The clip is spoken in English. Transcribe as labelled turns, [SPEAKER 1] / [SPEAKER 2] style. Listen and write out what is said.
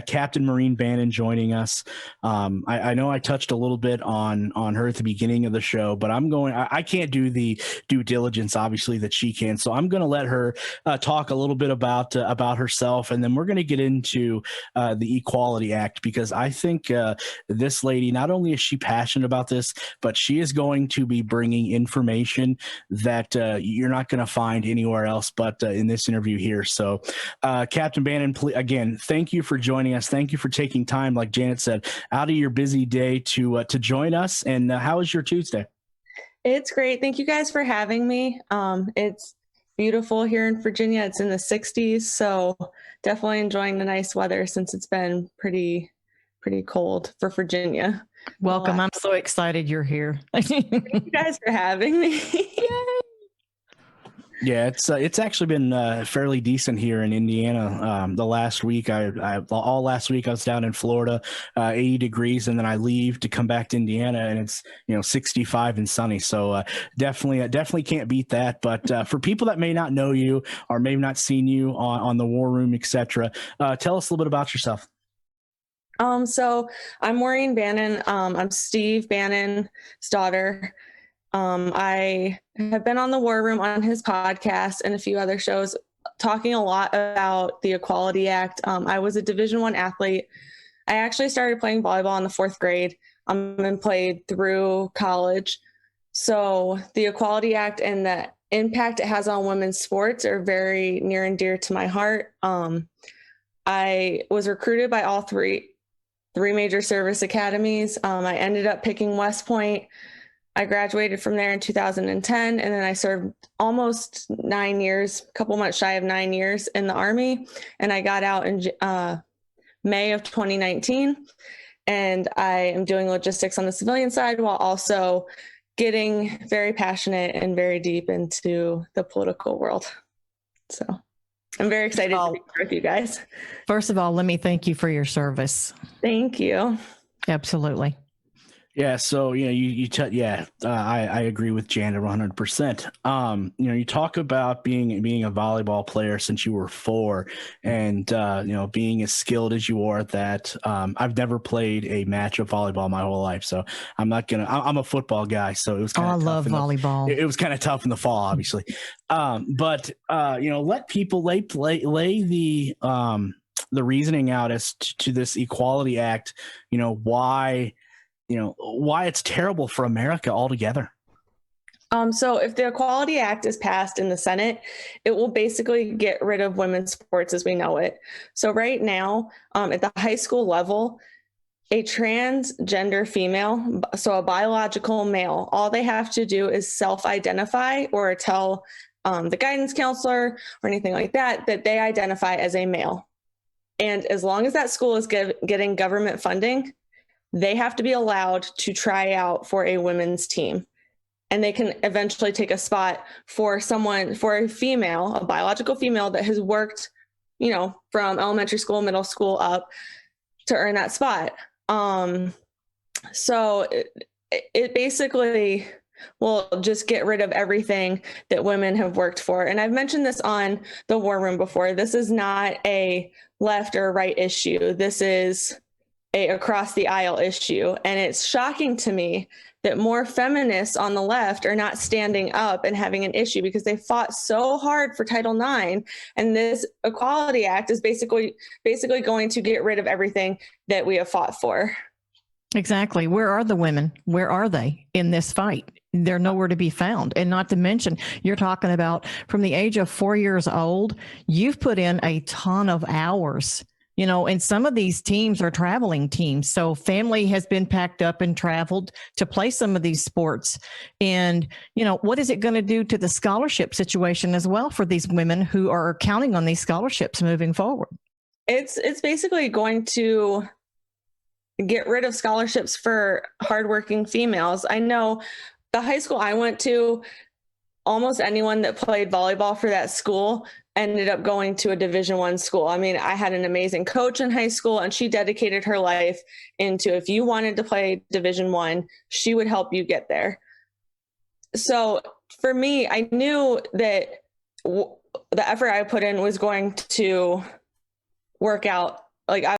[SPEAKER 1] Captain Maureen Bannon joining us. I know I touched a little bit on her at the beginning of the show, but I can't do the due diligence, obviously, that she can. So I'm going to let her talk a little bit about herself, and then we're going to get into the Equality Act, because I think this lady, not only is she passionate about this, but she is going to be bringing information that you're not going to find anywhere else but in this interview here. So, Captain Bannon, again, thank you for joining us. Thank you for taking time, like Janet said, out of your busy day to join us. And how was your Tuesday?
[SPEAKER 2] It's great. Thank you guys for having me. It's beautiful here in Virginia. It's in the 60s, so definitely enjoying the nice weather since it's been pretty cold for Virginia.
[SPEAKER 3] Welcome. I'm so excited you're here.
[SPEAKER 2] Thank you guys for having me.
[SPEAKER 1] Yeah, it's actually been fairly decent here in Indiana. The last week, all last week I was down in Florida, 80 degrees, and then I leave to come back to Indiana, and it's 65 and sunny. So definitely can't beat that. But for people that may not know you or may have not seen you on the War Room, etc., tell us a little bit about yourself.
[SPEAKER 2] So I'm Maureen Bannon. I'm Steve Bannon's daughter. I have been on the War Room on his podcast and a few other shows talking a lot about the Equality Act. I was a Division I athlete. I actually started playing volleyball in the 4th grade and played through college. So the Equality Act and the impact it has on women's sports are very near and dear to my heart. I was recruited by all three major service academies. I ended up picking West Point. I graduated from there in 2010, and then I served almost 9 years, a couple months shy of 9 years in the Army, and I got out in May of 2019, and I am doing logistics on the civilian side while also getting very passionate and very deep into the political world. So I'm very excited to be here with you guys.
[SPEAKER 3] First of all, let me thank you for your service.
[SPEAKER 2] Thank you.
[SPEAKER 3] Absolutely.
[SPEAKER 1] Yeah, so I agree with Janet 100%. You talk about being a volleyball player since you were 4, and being as skilled as you are at that. I've never played a match of volleyball my whole life, so I'm a football guy, so it was kind of tough.
[SPEAKER 3] I love volleyball.
[SPEAKER 1] It was kind of tough in the fall, obviously. But let people lay the reasoning out as to this Equality Act. Why it's terrible for America altogether.
[SPEAKER 2] So if the Equality Act is passed in the Senate, it will basically get rid of women's sports as we know it. So right now, at the high school level, a transgender female, so a biological male, all they have to do is self-identify or tell the guidance counselor or anything like that they identify as a male. And as long as that school is getting government funding, they have to be allowed to try out for a women's team, and they can eventually take a spot for a female, a biological female that has worked, from elementary school, middle school up to earn that spot. So it basically will just get rid of everything that women have worked for. And I've mentioned this on the War Room before. This is not a left or right issue. This is across the aisle issue. And it's shocking to me that more feminists on the left are not standing up and having an issue, because they fought so hard for Title IX. And this Equality Act is basically going to get rid of everything that we have fought for.
[SPEAKER 3] Exactly. Where are the women? Where are they in this fight? They're nowhere to be found. And not to mention, you're talking about from the age of 4 years old, you've put in a ton of hours. And some of these teams are traveling teams. So family has been packed up and traveled to play some of these sports. And, what is it going to do to the scholarship situation as well for these women who are counting on these scholarships moving forward?
[SPEAKER 2] It's basically going to get rid of scholarships for hardworking females. I know the high school I went to, almost anyone that played volleyball for that school ended up going to a Division I school. I mean, I had an amazing coach in high school, and she dedicated her life into, if you wanted to play Division I, she would help you get there. So for me, I knew that the effort I put in was going to work out like I